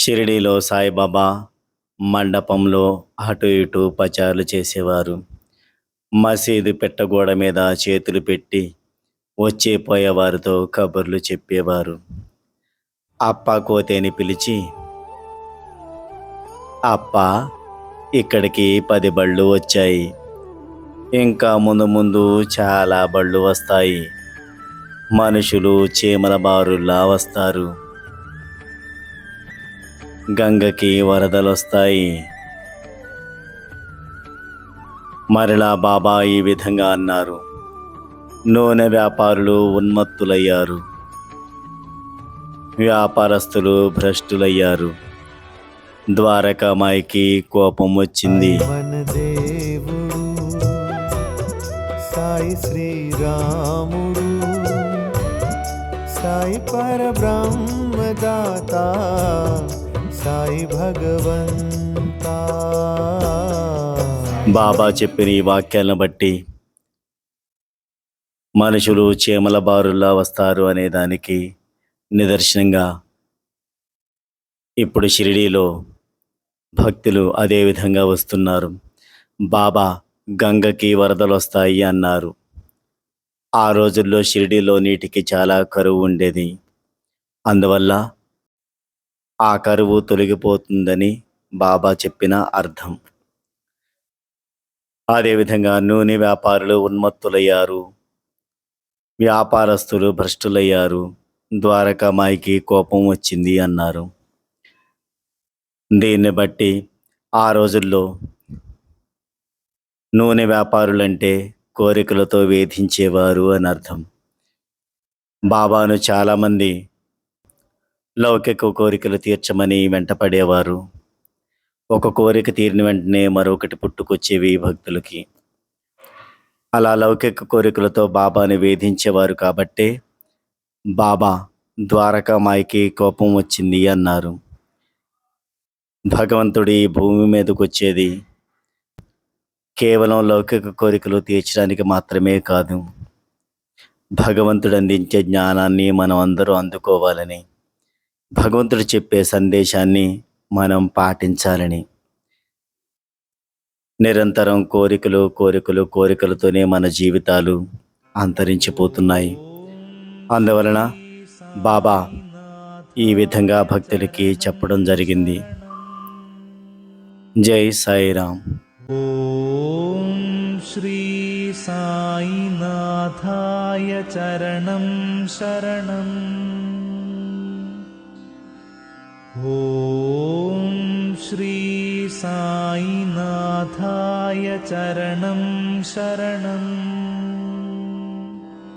షిరిడీలో సాయిబాబా మండపంలో అటు ఇటు పచారులు చేసేవారు. మసీదు పెట్టగోడ మీద చేతులు పెట్టి వచ్చే పోయేవారితో కబుర్లు చెప్పేవారు. అప్పా కోతేని పిలిచి, అప్పా, ఇక్కడికి 10 బళ్ళు వచ్చాయి. ఇంకా ముందు ముందు చాలా బళ్ళు వస్తాయి. మనుషులు చీమల బారుల్లా వస్తారు. గంగకి వరదలొస్తాయి. మరలా బాబా ఈ విధంగా అన్నారు. నూనె వ్యాపారులు ఉన్మత్తులయ్యారు. వ్యాపారస్తులు భ్రష్టులయ్యారు. ద్వారకామాయికి కోపం వచ్చింది. దేవుడు సాయి శ్రీరాముడు, సాయి పరబ్రహ్మదాత, సాయి భగవంత. బాబా చెప్పిన ఈ వాక్యాలను బట్టి మనుషులు చీమల బారుల్లా వస్తారు అనే దానికి నిదర్శనంగా ఇప్పుడు షిరిడీలో భక్తులు అదే విధంగా వస్తున్నారు. బాబా గంగకి వరదలు వస్తాయి అన్నారు. ఆ రోజుల్లో షిరిడీలో నీటికి చాలా కరువు ఉండేది. అందువల్ల ఆ కరువు తొలగిపోతుందని బాబా చెప్పిన అర్థం. అదేవిధంగా నూనె వ్యాపారులు ఉన్మత్తులయ్యారు. వ్యాపారస్తులు భ్రష్టులయ్యారు. ద్వారకామాయికి కోపం వచ్చింది అన్నారు. దీన్ని బట్టి ఆ రోజుల్లో నూనె వ్యాపారులంటే కోరికలతో వేధించేవారు అని అర్థం. బాబాను చాలామంది లౌకిక కోరికలు తీర్చమని వెంటపడేవారు. ఒక కోరిక తీరిన వెంటనే మరొకటి పుట్టుకొచ్చేవి భక్తులకి. అలా లౌకిక కోరికలతో బాబాని వేధించేవారు కాబట్టే బాబా ద్వారకామాయికి కోపం వచ్చింది అన్నారు. భగవంతుడి భూమి మీదకు వచ్చేది కేవలం లౌకిక కోరికలు తీర్చడానికి మాత్రమే కాదు, భగవంతుడు అందించే జ్ఞానాన్ని మనం అందరూ అందుకోవాలని, భగవంతుడు చెప్పే సందేశాన్ని మనం పాటించాలని. నిరంతరం కోరికలు కోరికలు కోరికలతోనే మన జీవితాలు అంతరించిపోతున్నాయి. అందువలన బాబా ఈ విధంగా భక్తులకి చెప్పడం జరిగింది. జై సాయిరాం. ఓం శ్రీ సాయినాథాయ చరణం శరణం. ఓం శ్రీ సాయినాథాయ చరణం శరణం.